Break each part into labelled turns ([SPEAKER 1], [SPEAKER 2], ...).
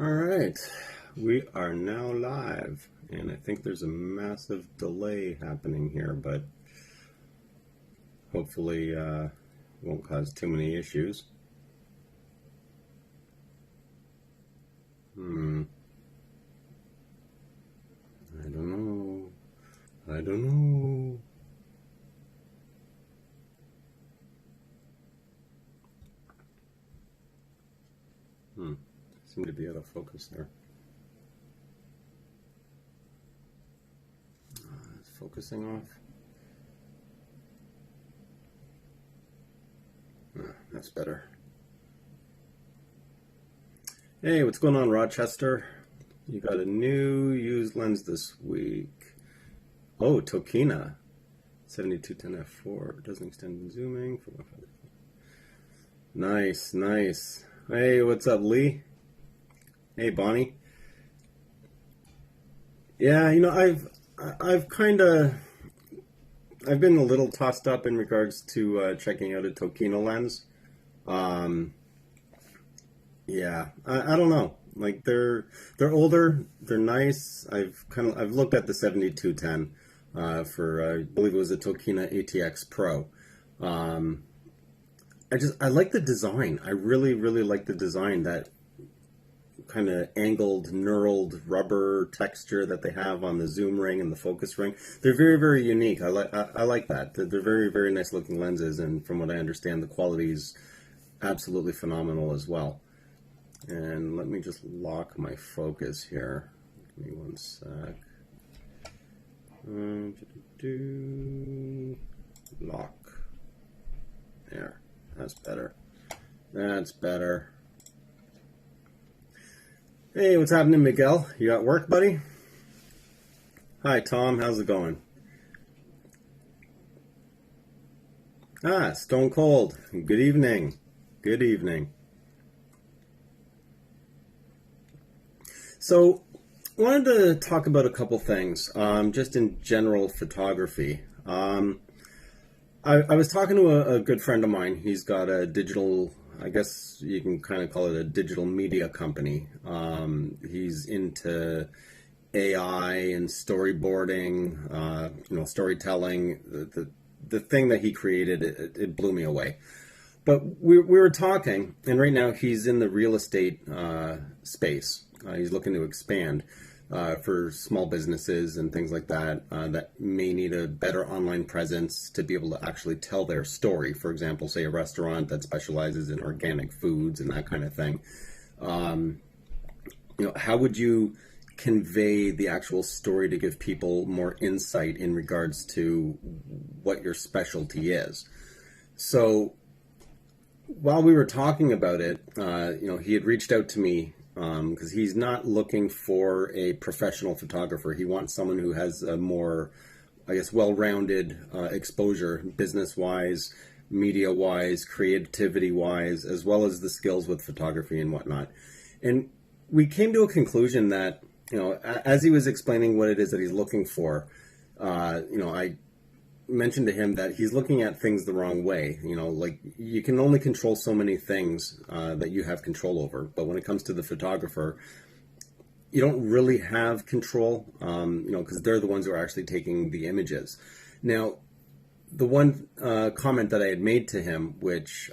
[SPEAKER 1] All right, we are now live, and I think there's a massive delay happening here, but hopefully won't cause too many issues. Hmm, I don't know. I don't know. Seem to be out of focus there. It's focusing off. That's better. Hey, what's going on, Rochester? You got a new used lens this week. Oh, Tokina. 7210 f4. Doesn't extend when zooming. Nice, nice. Hey, what's up, Lee? Hey, Bonnie. Yeah, I've kind of I've been a little tossed up in regards to checking out a Tokina lens. Um, yeah, I don't know. Like they're older, they're nice. I've looked at the 7210 for I believe it was a Tokina ATX Pro. Um, I like the design. I really like the design. That kind of angled, knurled rubber texture that they have on the zoom ring and the focus ring. They're very unique. I like that. They're very nice looking lenses, and from what I understand, the quality is absolutely phenomenal as well. And let me just lock my focus here. Give me one sec. Lock. There. That's better. That's better. Hey, what's happening, Miguel? You at work, buddy? Hi, Tom. How's it going? Ah, Stone Cold. Good evening. Good evening. So, I wanted to talk about a couple things, just in general photography. I was talking to a good friend of mine. He's got a digital, I guess you can kind of call it a digital media company. He's into AI and storyboarding, storytelling. The thing that he created, it blew me away. But we were talking, and right now he's in the real estate space. He's looking to expand for small businesses and things like that that may need a better online presence to be able to actually tell their story. For example, say a restaurant that specializes in organic foods and that kind of thing. How would you convey the actual story to give people more insight in regards to what your specialty is? So while we were talking about it, he had reached out to me because he's not looking for a professional photographer. He wants someone who has a more, I guess, well-rounded exposure, business-wise, media-wise, creativity-wise, as well as the skills with photography and whatnot. And we came to a conclusion that, as he was explaining what it is that he's looking for, I mentioned to him that he's looking at things the wrong way. Like you can only control so many things that you have control over. But when it comes to the photographer, you don't really have control, because they're the ones who are actually taking the images. Now, the one comment that I had made to him, which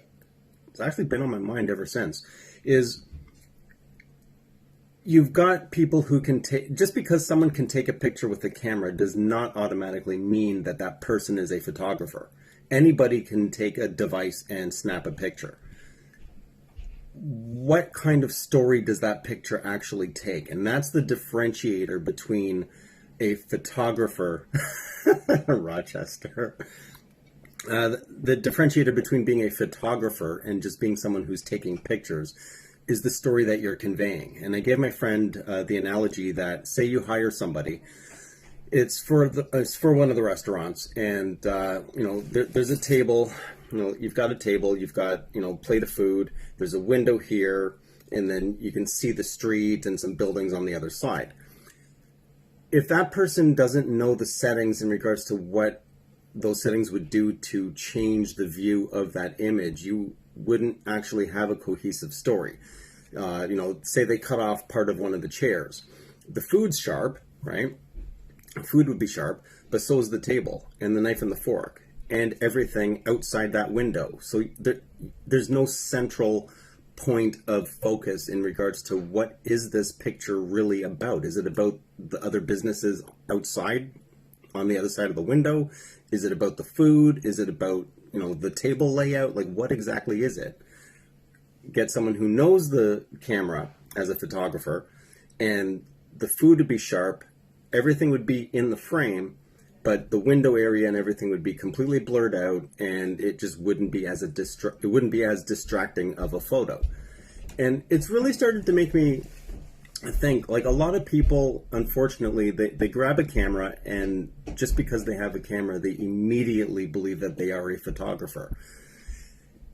[SPEAKER 1] has actually been on my mind ever since, is you've got people who can take, just because someone can take a picture with a camera does not automatically mean that that person is a photographer. Anybody can take a device and snap a picture. What kind of story does that picture actually take? And that's the differentiator between a photographer, Rochester, the differentiator between being a photographer and just being someone who's taking pictures is the story that you're conveying. And I gave my friend the analogy that, say you hire somebody, it's for one of the restaurants, and there's a table. You've got a table, you've got plate of food. There's a window here, and then you can see the street and some buildings on the other side. If that person doesn't know the settings in regards to what those settings would do to change the view of that image, you wouldn't actually have a cohesive story. Say they cut off part of one of the chairs. The food's sharp, right? Food would be sharp, but so is the table and the knife and the fork and everything outside that window. So there's no central point of focus in regards to what is this picture really about. Is it about the other businesses outside on the other side of the window? Is it about the food? Is it about, the table layout? Like, what exactly is it? Get someone who knows the camera as a photographer, and the food would be sharp, everything would be in the frame, but the window area and everything would be completely blurred out, and it just wouldn't be as distracting of a photo. And it's really started to make me think, like, a lot of people, unfortunately, they grab a camera, and just because they have a camera, they immediately believe that they are a photographer.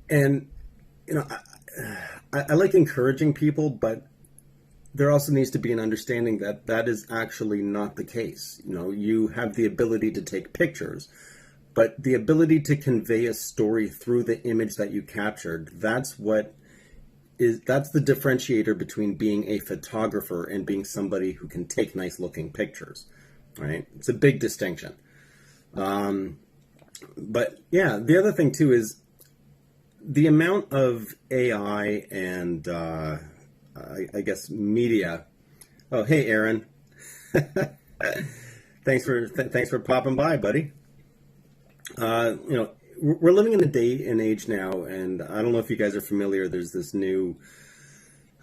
[SPEAKER 1] And I like encouraging people, but there also needs to be an understanding that that is actually not the case. You have the ability to take pictures, but the ability to convey a story through the image that you captured, that's the differentiator between being a photographer and being somebody who can take nice looking pictures, right? It's a big distinction. But yeah, the other thing too is the amount of AI and I guess media. Oh, hey, Aaron. Thanks for popping by, buddy. We're living in a day and age now, and I don't know if you guys are familiar. There's this new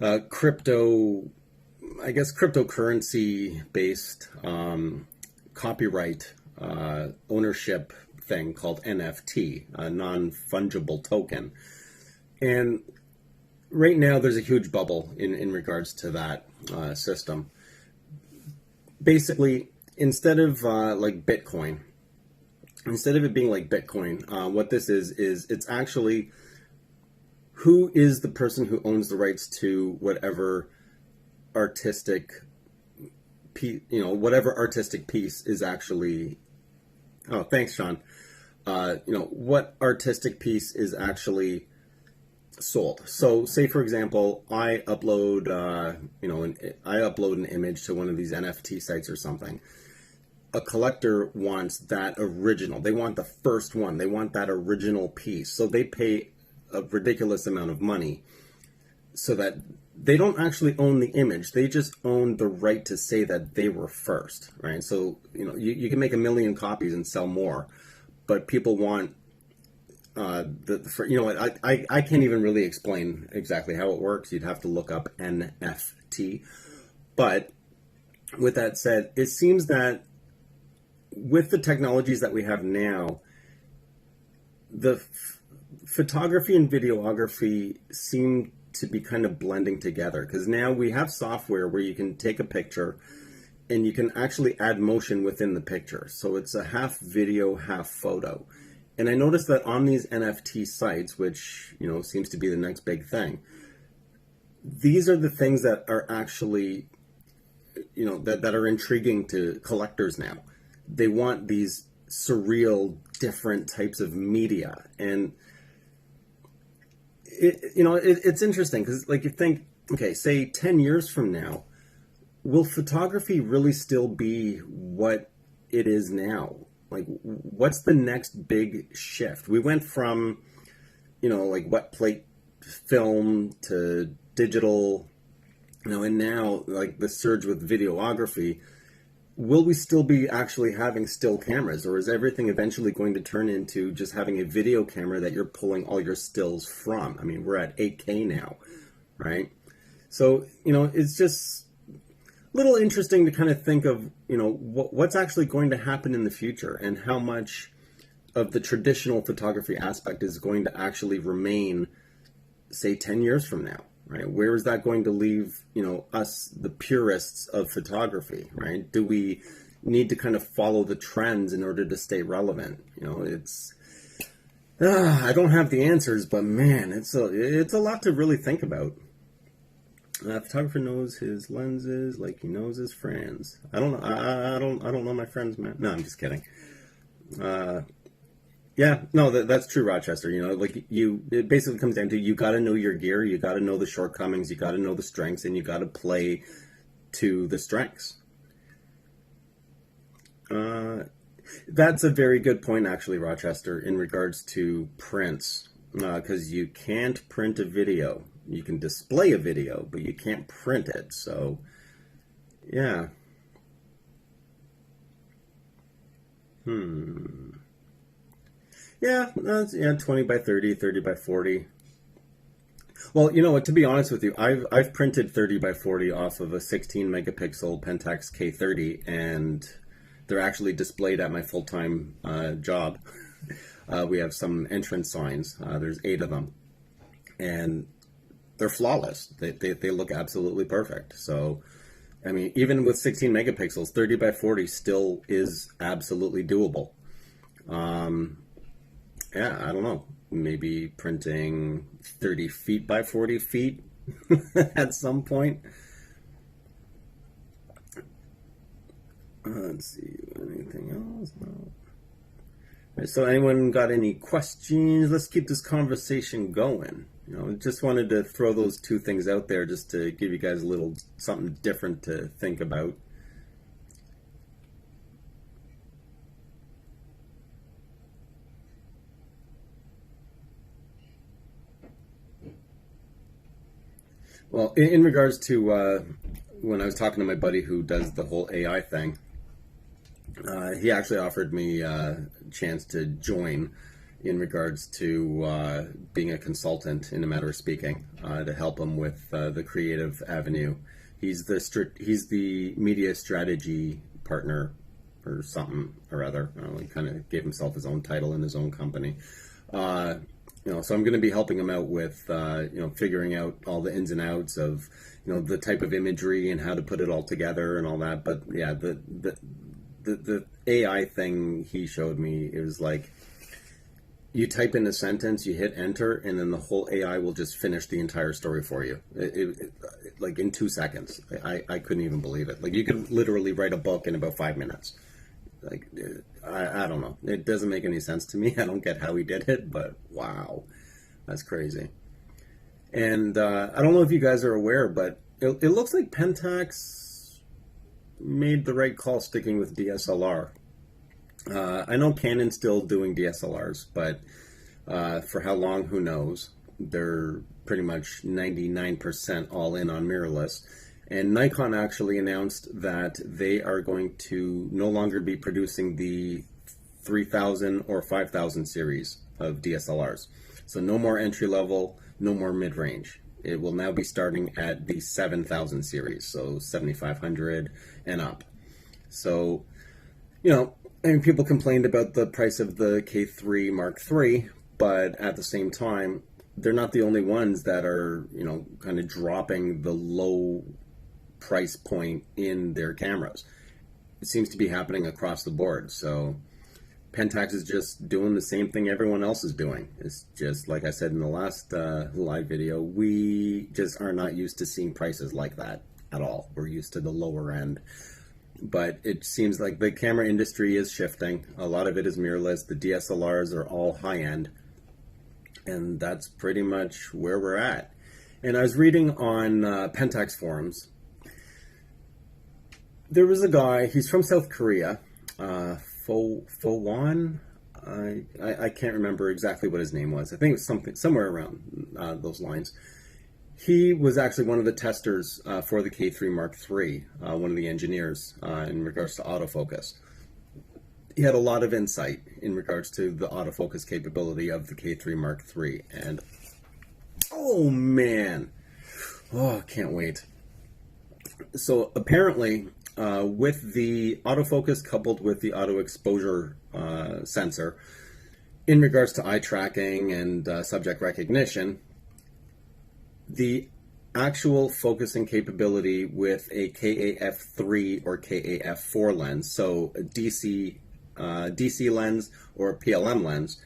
[SPEAKER 1] cryptocurrency based copyright ownership thing called NFT, a non-fungible token. And right now there's a huge bubble in regards to that system. Basically, instead of like Bitcoin, instead of it being like Bitcoin, what this is it's actually who is the person who owns the rights to whatever artistic piece is actually. Oh, thanks, Sean. What artistic piece is actually sold. So, say for example, I upload, an image to one of these NFT sites or something. A collector wants that original. They want the first one. They want that original piece. So they pay a ridiculous amount of money so that they don't actually own the image. They just own the right to say that they were first, right? So, you can make 1 million copies and sell more, but people want I can't even really explain exactly how it works. You'd have to look up NFT. But with that said, it seems that with the technologies that we have now, the photography and videography seem to be kind of blending together, because now we have software where you can take a picture and you can actually add motion within the picture. So it's a half video, half photo. And I noticed that on these NFT sites, which, seems to be the next big thing, these are the things that are actually, that are intriguing to collectors now. They want these surreal, different types of media. And, it's interesting because, like, you think, okay, say 10 years from now, will photography really still be what it is now? Like, what's the next big shift? We went from, like wet plate film to digital, and now, like, the surge with videography. Will we still be actually having still cameras, or is everything eventually going to turn into just having a video camera that you're pulling all your stills from? I mean, we're at 8K now, right? So, it's just little interesting to kind of think of, what's actually going to happen in the future, and how much of the traditional photography aspect is going to actually remain, say, 10 years from now, right? Where is that going to leave, us, the purists of photography, right? Do we need to kind of follow the trends in order to stay relevant? I don't have the answers, but man, it's a lot to really think about. Photographer knows his lenses like he knows his friends. I don't know. I don't know my friends, man. No, I'm just kidding. Yeah, no, that's true, Rochester. You know, like it basically comes down to you got to know your gear, you got to know the shortcomings, you got to know the strengths, and you got to play to the strengths. Uh, that's a very good point, actually, Rochester, in regards to prints, because you can't print a video. You can display a video, but you can't print it. So, yeah. Hmm. Yeah, that's, yeah, 20 by 30, 30 by 40. Well, you know what, to be honest with you, I've printed 30 by 40 off of a 16 megapixel Pentax K30, and they're actually displayed at my full-time job. We have some entrance signs. There's 8 of them, and they're flawless. They look absolutely perfect. So, I mean, even with 16 megapixels, 30 by 40 still is absolutely doable. Um, yeah, I don't know. Maybe printing 30 feet by 40 feet at some point. Let's see, anything else? No. Right, so anyone got any questions? Let's keep this conversation going. You know, just wanted to throw those two things out there just to give you guys a little something different to think about. Well, in regards to when I was talking to my buddy who does the whole AI thing, he actually offered me a chance to join in regards to being a consultant, in a matter of speaking, to help him with the creative avenue. He's the media strategy partner or something or other. I don't know, he kind of gave himself his own title in his own company. Uh, you know, so I'm going to be helping him out with figuring out all the ins and outs of the type of imagery and how to put it all together and all that. But yeah, the AI thing he showed me, it was like you type in a sentence, you hit enter, and then the whole AI will just finish the entire story for you. Like in 2 seconds. I couldn't even believe it. Like you could literally write a book in about 5 minutes. Like I don't know. It doesn't make any sense to me. I don't get how he did it, but wow, that's crazy. And I don't know if you guys are aware, but it looks like Pentax made the right call sticking with DSLR. I know Canon's still doing DSLRs, but for how long, who knows? They're pretty much 99% all in on mirrorless. And Nikon actually announced that they are going to no longer be producing the 3000 or 5000 series of DSLRs. So no more entry level, no more mid range. It will now be starting at the 7000 series, so 7500 and up. So, I mean, people complained about the price of the K3 Mark III, but at the same time, they're not the only ones that are, kind of dropping the low price point in their cameras. It seems to be happening across the board. So Pentax is just doing the same thing everyone else is doing. It's just, like I said in the last live video, we just are not used to seeing prices like that at all. We're used to the lower end. But it seems like the camera industry is shifting. A lot of it is mirrorless. The DSLRs are all high-end. And that's pretty much where we're at. And I was reading on Pentax forums. There was a guy, he's from South Korea, Fo-Wan. I can't remember exactly what his name was. I think it was somewhere around those lines. He was actually one of the testers for the K3 Mark III, one of the engineers in regards to autofocus. He had a lot of insight in regards to the autofocus capability of the K3 Mark III. And, oh man, I can't wait. So apparently, with the autofocus coupled with the auto exposure sensor, in regards to eye tracking and subject recognition, the actual focusing capability with a KAF3 or KAF4 lens, so a DC lens or a PLM lens,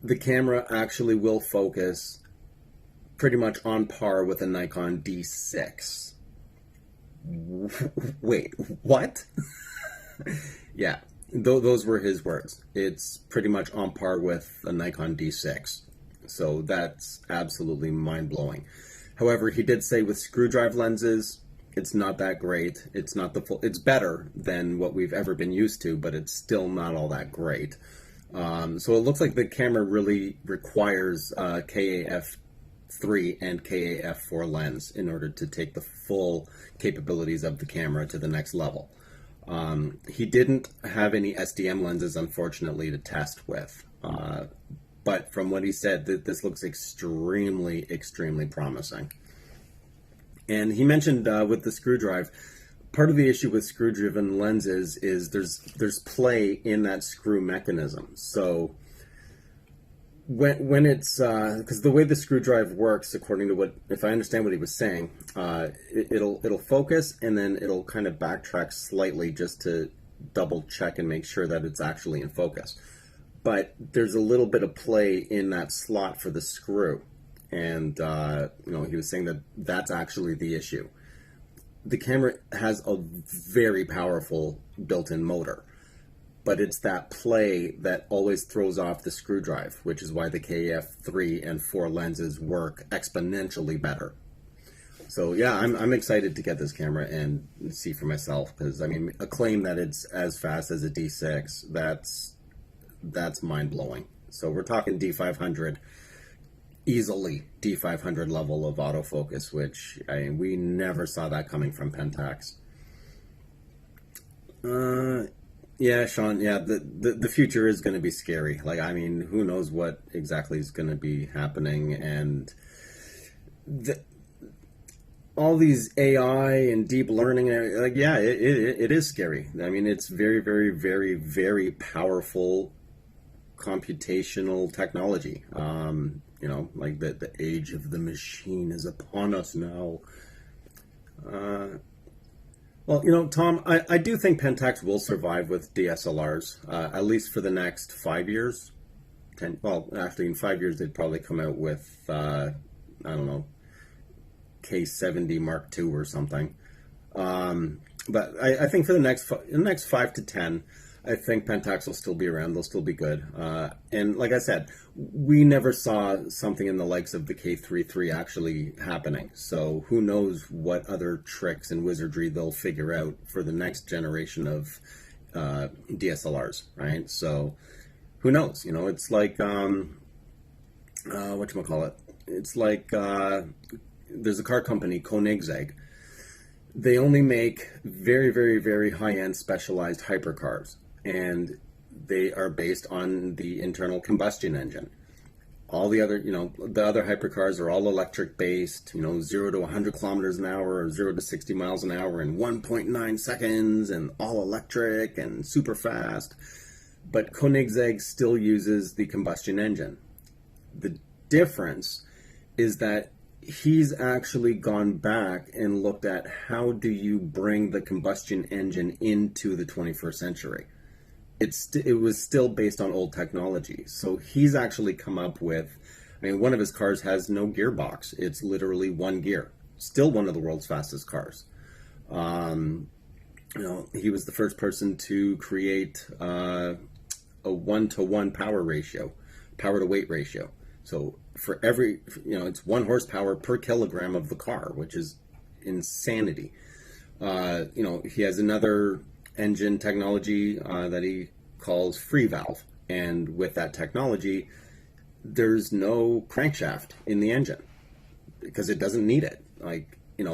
[SPEAKER 1] the camera actually will focus pretty much on par with a Nikon D6. Wait, what? Yeah, those were his words. It's pretty much on par with a Nikon D6. So that's absolutely mind-blowing. However, he did say with screw drive lenses, it's not that great. It's not the full. It's better than what we've ever been used to, but it's still not all that great. So it looks like the camera really requires KAF3 and KAF4 lens in order to take the full capabilities of the camera to the next level. He didn't have any SDM lenses, unfortunately, to test with. But from what he said, this looks extremely, extremely promising. And he mentioned with the screw drive, part of the issue with screw-driven lenses is there's play in that screw mechanism. So when it's because the way the screw drive works, according to what, if I understand what he was saying, it'll focus and then it'll kind of backtrack slightly just to double check and make sure that it's actually in focus. But there's a little bit of play in that slot for the screw, and he was saying that that's actually the issue. The camera has a very powerful built-in motor, but it's that play that always throws off the screw drive, which is why the KF3 and 4 lenses work exponentially better. So yeah, I'm excited to get this camera and see for myself, because I mean, a claim that it's as fast as a D6, that's mind-blowing. So we're talking D500, easily D500 level of autofocus, which we never saw that coming from Pentax. Yeah, Sean, yeah, the future is going to be scary. Like, I mean, who knows what exactly is going to be happening, and all these AI and deep learning, like, yeah, it is scary. I mean, it's very, very, very, very powerful computational technology. Like the age of the machine is upon us now. Well, Tom, I do think Pentax will survive with DSLRs, at least for the next 5 years. Actually, in 5 years, they'd probably come out with, I don't know, K70 Mark II or something. But I think for the next 5 to 10, I think Pentax will still be around. They'll still be good. And like I said, we never saw something in the likes of the K33 actually happening. So who knows what other tricks and wizardry they'll figure out for the next generation of DSLRs, right? So who knows? It's like, whatchamacallit? It's like there's a car company, Koenigsegg. They only make very, very, very high-end specialized hypercars, and they are based on the internal combustion engine. All the other, the other hypercars are all electric based, 0 to 100 kilometers an hour or 0 to 60 miles an hour in 1.9 seconds, and all electric and super fast. But Koenigsegg still uses the combustion engine. The difference is that he's actually gone back and looked at how do you bring the combustion engine into the 21st century. It was still based on old technology. So he's actually come up with, one of his cars has no gearbox. It's literally one gear. Still one of the world's fastest cars. He was the first person to create a 1-to-1 power to weight ratio. So for every, it's 1 horsepower per kilogram of the car, which is insanity. He has another engine technology that he calls free valve. And with that technology, there's no crankshaft in the engine because it doesn't need it.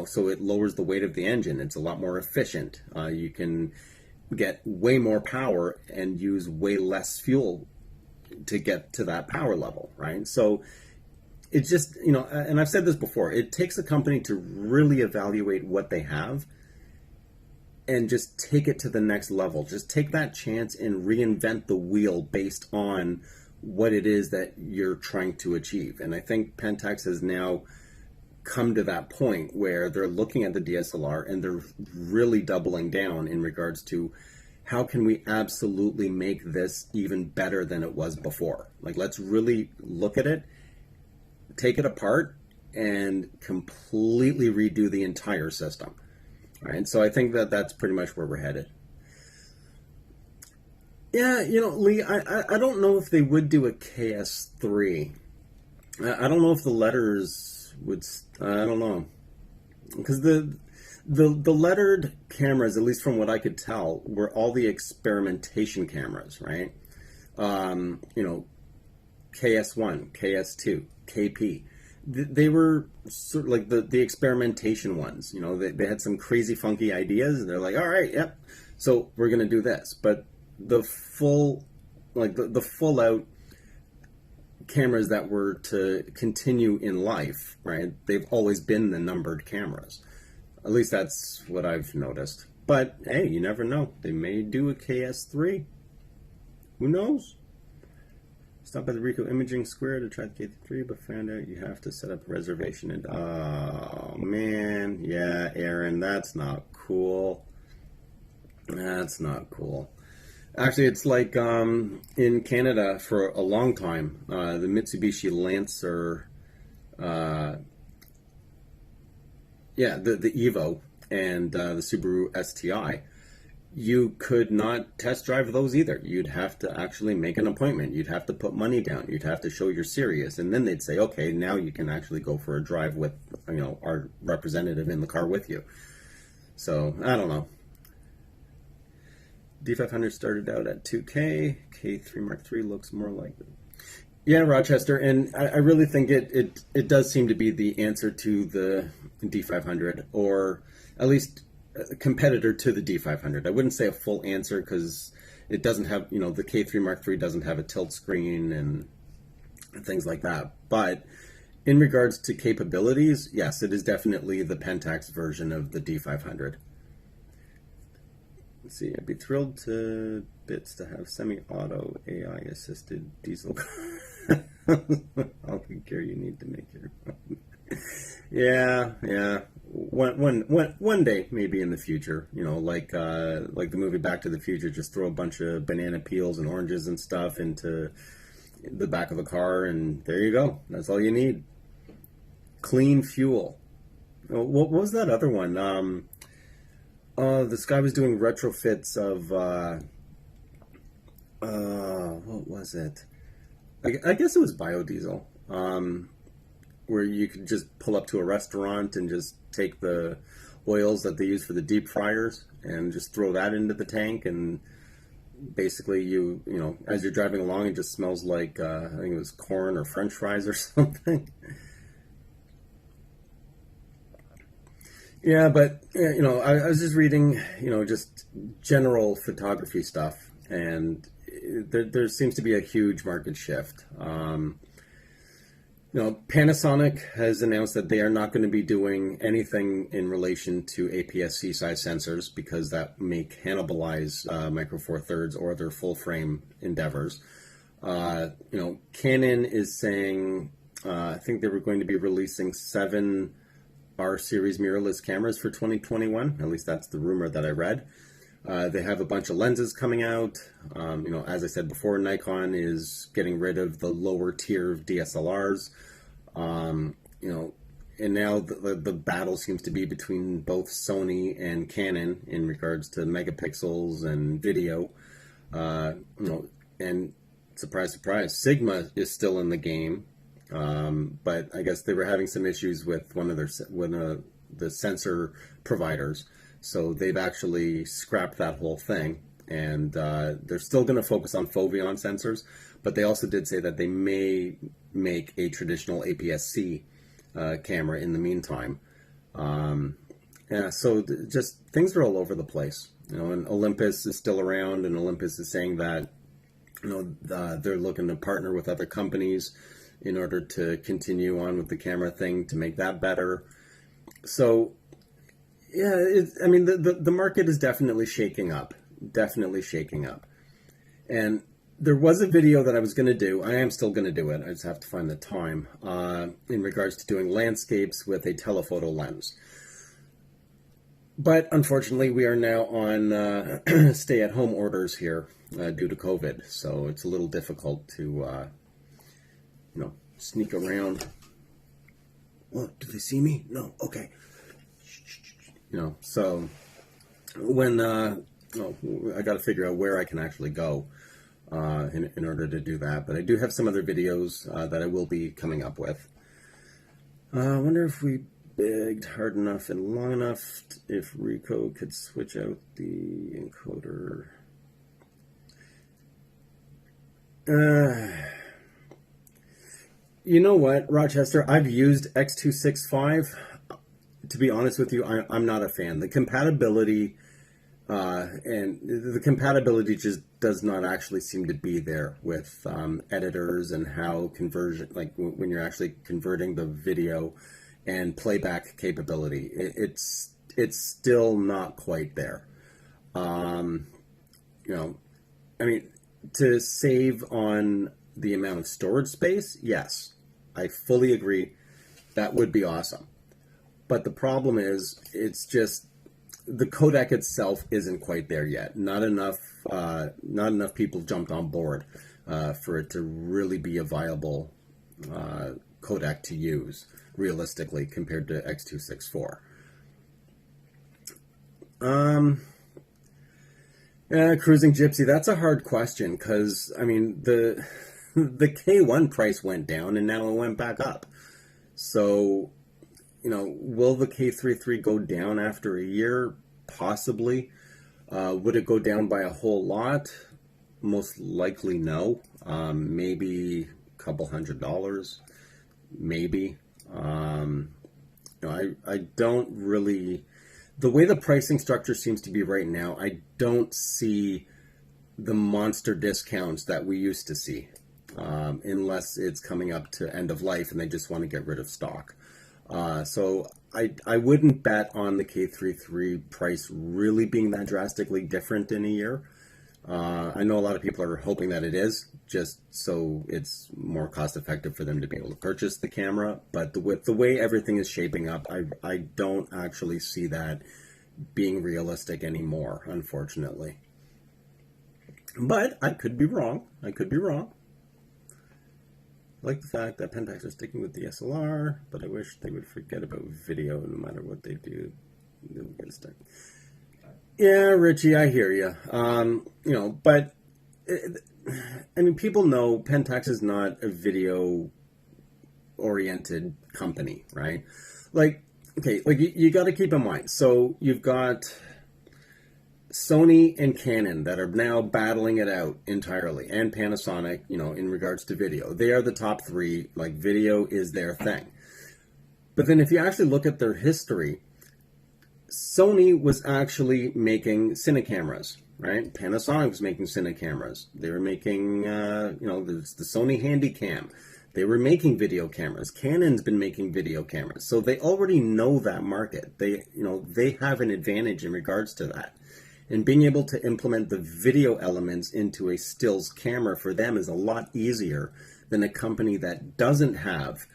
[SPEAKER 1] So it lowers the weight of the engine. It's a lot more efficient. You can get way more power and use way less fuel to get to that power level, right? So it's just, and I've said this before, it takes a company to really evaluate what they have and just take it to the next level. Just take that chance and reinvent the wheel based on what it is that you're trying to achieve. And I think Pentax has now come to that point where they're looking at the DSLR and they're really doubling down in regards to how can we absolutely make this even better than it was before? Let's really look at it, take it apart, and completely redo the entire system. All right, so I think that that's pretty much where we're headed. Yeah, Lee, I don't know if they would do a KS3. I don't know if the letters would. I don't know, because the lettered cameras, at least from what I could tell, were all the experimentation cameras, right? You know, KS1, KS2, KP. They were sort of like the experimentation ones. They had some crazy funky ideas, and they're like, all right, yep, so we're gonna do this. But the full, like the full out cameras that were to continue in life, right? They've always been the numbered cameras. At least that's what I've noticed. But hey, you never know. They may do a KS3. Who knows? Stop by the Ricoh Imaging Square to try the K3, but found out you have to set up a reservation. And oh man, yeah, Aaron, that's not cool. That's not cool. Actually, it's like in Canada for a long time, the Mitsubishi Lancer, the Evo and the Subaru STI. You could not test drive those either. You'd have to actually make an appointment. You'd have to put money down. You'd have to show you're serious. And then they'd say, okay, now you can actually go for a drive with, our representative in the car with you. So, I don't know. D500 started out at 2K. K3 Mark III looks more like it. Yeah, Rochester, and I really think it does seem to be the answer to the D500, or at least a competitor to the D500. I wouldn't say a full answer because it doesn't have, the K3 Mark III doesn't have a tilt screen and things like that. But in regards to capabilities, yes, it is definitely the Pentax version of the D500. Let's see, I'd be thrilled to bits to have semi-auto AI-assisted diesel car. I'll take care you need to make your own. Yeah. One day, maybe in the future, like the movie Back to the Future, just throw a bunch of banana peels and oranges and stuff into the back of a car, and there you go. That's all you need. Clean fuel. What was that other one? This guy was doing retrofits of, what was it? I guess it was biodiesel, where you could just pull up to a restaurant and just take the oils that they use for the deep fryers and just throw that into the tank, and basically as you're driving along, it just smells like, I think it was corn or French fries or something. Yeah, but, I was just reading, just general photography stuff, and there seems to be a huge market shift. Panasonic has announced that they are not going to be doing anything in relation to APS-C size sensors because that may cannibalize Micro Four Thirds or their full frame endeavors. Canon is saying, I think they were going to be releasing 7 R-series mirrorless cameras for 2021. At least that's the rumor that I read. They have a bunch of lenses coming out. As I said before, Nikon is getting rid of the lower tier of DSLRs. And now the battle seems to be between both Sony and Canon in regards to megapixels and video. And surprise, surprise, Sigma is still in the game. But I guess they were having some issues with one of the sensor providers, so they've actually scrapped that whole thing, and they're still going to focus on foveon sensors, but they also did say that they may make a traditional APS-C camera in the meantime. So just things are all over the place, and Olympus is still around, and Olympus is saying that they're looking to partner with other companies in order to continue on with the camera thing to make that better. So, yeah, the market is definitely shaking up. And there was a video that I was going to do. I am still going to do it. I just have to find the time in regards to doing landscapes with a telephoto lens. But unfortunately, we are now on stay-at-home orders here due to COVID. So it's a little difficult to sneak around. Oh, do they see me? No. Okay. So when oh, I got to figure out where I can actually go in order to do that. But I do have some other videos that I will be coming up with. I wonder if we begged hard enough and long enough if Rico could switch out the encoder. You know what, Rochester? I've used X265. To be honest with you, I'm not a fan. The compatibility just does not actually seem to be there with editors and how conversion, like when you're actually converting the video and playback capability, it's still not quite there. You know, I mean, to save on the amount of storage space, yes, I fully agree. That would be awesome. But the problem is, it's just the codec itself isn't quite there yet. Not enough people jumped on board for it to really be a viable codec to use realistically compared to X264. Yeah, Cruising Gypsy, that's a hard question because, I mean, the K1 price went down and now it went back up. So, you know, will the K33 go down after a year? Possibly. Would it go down by a whole lot? Most likely no. Maybe a couple $100. Maybe. You know, I don't really... The way the pricing structure seems to be right now, I don't see the monster discounts that we used to see, unless it's coming up to end of life and they just want to get rid of stock. So I wouldn't bet on the K33 price really being that drastically different in a year. I know a lot of people are hoping that it is, just so it's more cost effective for them to be able to purchase the camera. But with the way everything is shaping up, I don't actually see that being realistic anymore, unfortunately. But I could be wrong. I could be wrong. I like the fact that Pentax are sticking with the SLR, but I wish they would forget about video no matter what they do. They'll get stuck. Yeah, Richie, I hear you. You know, but I mean, people know Pentax is not a video-oriented company, right? Like, okay, like you got to keep in mind. So you've got Sony and Canon that are now battling it out entirely, and Panasonic, you know, in regards to video. They are the top three. Like, video is their thing. But then if you actually look at their history, Sony was actually making cine cameras, right? Panasonic was making cine cameras. They were making, you know, the Sony Handycam. They were making video cameras. Canon's been making video cameras. So they already know that market. They, you know, they have an advantage in regards to that. And being able to implement the video elements into a stills camera for them is a lot easier than a company that doesn't have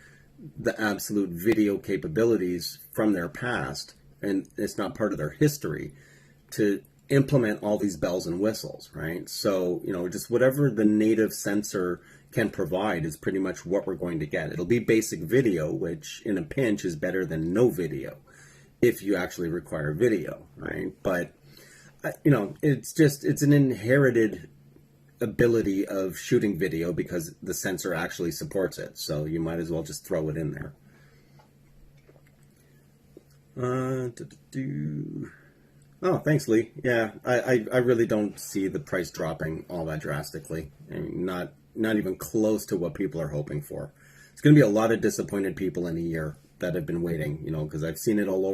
[SPEAKER 1] the absolute video capabilities from their past, and it's not part of their history, to implement all these bells and whistles, right? So, you know, just whatever the native sensor can provide is pretty much what we're going to get. It'll be basic video, which in a pinch is better than no video if you actually require video, right? But, you know, it's an inherited ability of shooting video because the sensor actually supports it. So you might as well just throw it in there. Oh, thanks, Lee. Yeah, I really don't see the price dropping all that drastically. I mean, not even close to what people are hoping for. It's going to be a lot of disappointed people in a year that have been waiting, you know, because I've seen it all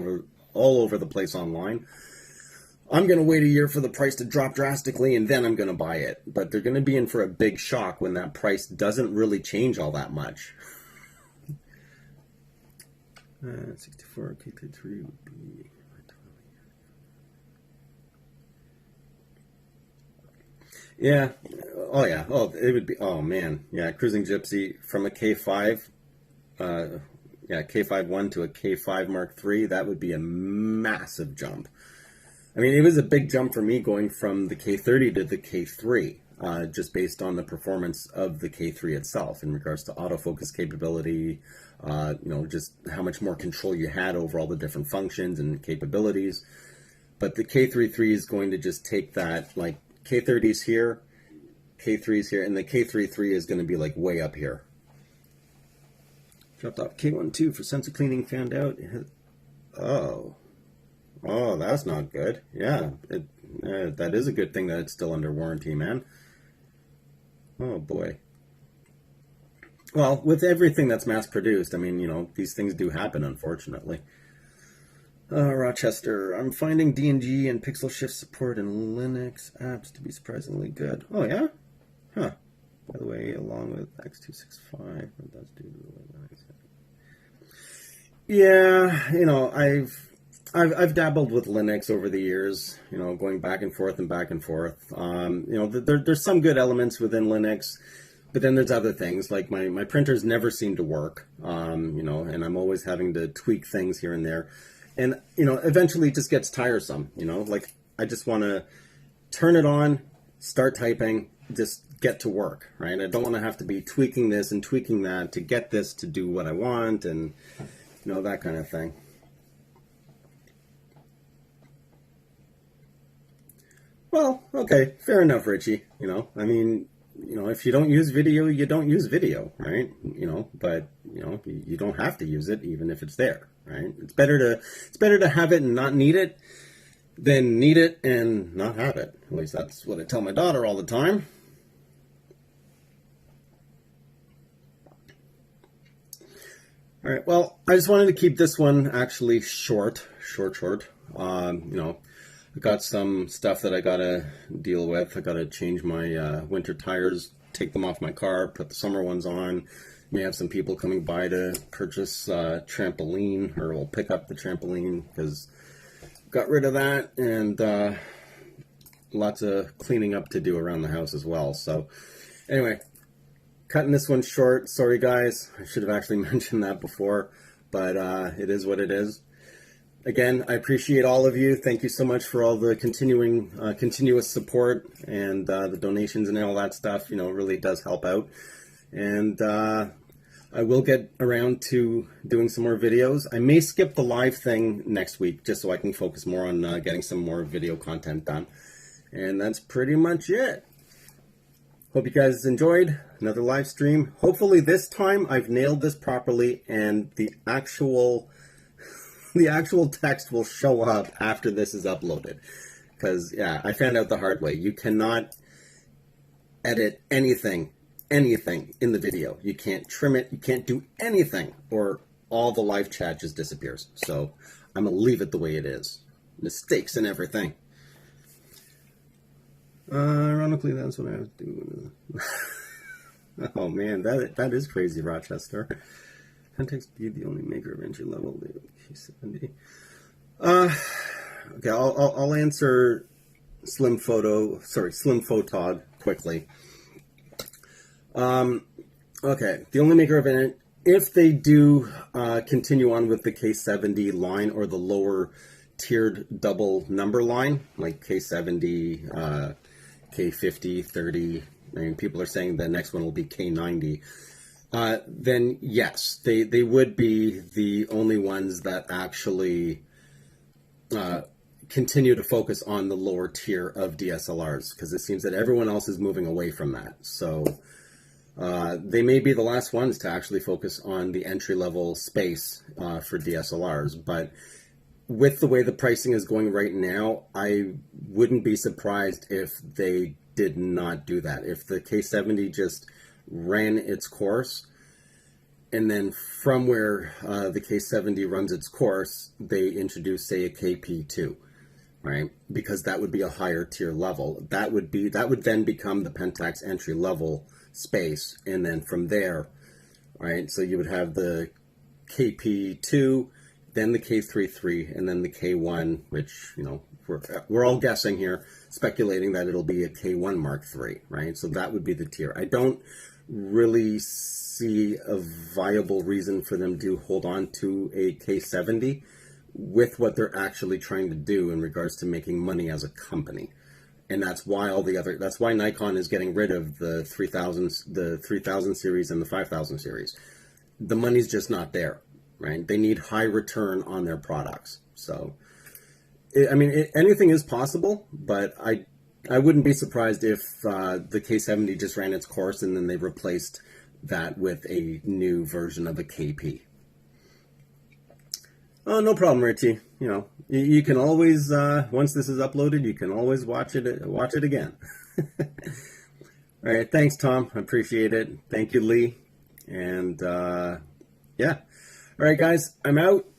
[SPEAKER 1] over the place online. I'm going to wait a year for the price to drop drastically, and then I'm going to buy it. But they're going to be in for a big shock when that price doesn't really change all that much. 64 K3 would be... Yeah. Oh, yeah. Oh, it would be... Oh, man. Yeah, Cruising Gypsy from a K5... yeah, K5-1 to a K5 Mark III, that would be a massive jump. I mean, it was a big jump for me going from the K30 to the K3, just based on the performance of the K3 itself in regards to autofocus capability, you know, just how much more control you had over all the different functions and capabilities. But the K33 is going to just take that, like K30's here, K3's here, and the K33 is going to be like way up here. Dropped off K12 for sensor cleaning, found out. Oh, that's not good. Yeah, that is a good thing that it's still under warranty, man. Oh boy. Well, with everything that's mass produced, I mean, you know, these things do happen, unfortunately. Rochester, I'm finding DNG and Pixel Shift support in Linux apps to be surprisingly good. Oh, yeah? Huh. By the way, along with X265, that's due to yeah, you know, I've dabbled with Linux over the years, you know, going back and forth and back and forth. You know, there's some good elements within Linux, but then there's other things, like my printers never seem to work, you know, and I'm always having to tweak things here and there. And, you know, eventually it just gets tiresome, you know, like I just want to turn it on, start typing, just get to work, right? I don't want to have to be tweaking this and tweaking that to get this to do what I want and, you know, that kind of thing. Well, okay, fair enough, Richie. You know, I mean, you know, if you don't use video, you don't use video, right? You know, but you know, you don't have to use it even if it's there, right? It's better to have it and not need it than need it and not have it. At least that's what I tell my daughter all the time. All right, well, I just wanted to keep this one actually short. You know, I got some stuff that I gotta deal with. I gotta change my winter tires, take them off my car, put the summer ones on. May have some people coming by to purchase trampoline, or will pick up the trampoline because got rid of that, and lots of cleaning up to do around the house as well. So anyway, cutting this one short. Sorry guys, I should have actually mentioned that before, but it is what it is. Again, I appreciate all of you. Thank you so much for all the continuous support and the donations and all that stuff. You know, it really does help out. And I will get around to doing some more videos. I may skip the live thing next week just so I can focus more on getting some more video content done. And that's pretty much it. Hope you guys enjoyed another live stream. Hopefully this time I've nailed this properly and the actual text will show up after this is uploaded. Because, yeah, I found out the hard way. You cannot edit anything in the video. You can't trim it. You can't do anything, or all the live chat just disappears. So I'm going to leave it the way it is. Mistakes and everything. Ironically, that's what I was doing. Oh, man, that is crazy, Rochester. Context be the only maker of entry level K70. Okay, I'll answer Slim Photog quickly. Okay, the only maker of it, if they do continue on with the K70 line or the lower tiered double number line, like K70, K50, 30, I mean, people are saying the next one will be K90. Then yes, they would be the only ones that actually continue to focus on the lower tier of DSLRs, because it seems that everyone else is moving away from that. So they may be the last ones to actually focus on the entry-level space for DSLRs. But with the way the pricing is going right now, I wouldn't be surprised if they did not do that. If the K70 just ran its course, and then from where the K70 runs its course, they introduce, say, a KP2, right? Because that would be a higher tier level. That would then become the Pentax entry level space, and then from there, right? So you would have the KP2, then the K33, and then the K1, which, you know, we're all guessing here, speculating that it'll be a K1 Mark III, right? So that would be the tier. I don't really see a viable reason for them to hold on to a K70 with what they're actually trying to do in regards to making money as a company. And that's why that's why Nikon is getting rid of the 3000 series and the 5000 series. The money's just not there, right? They need high return on their products. So anything is possible, but I wouldn't be surprised if the K70 just ran its course and then they replaced that with a new version of a KP. Oh, no problem, Richie. You know, you can always once this is uploaded, you can always watch it again. All right, thanks, Tom. I appreciate it. Thank you, Lee. And yeah. All right, guys, I'm out.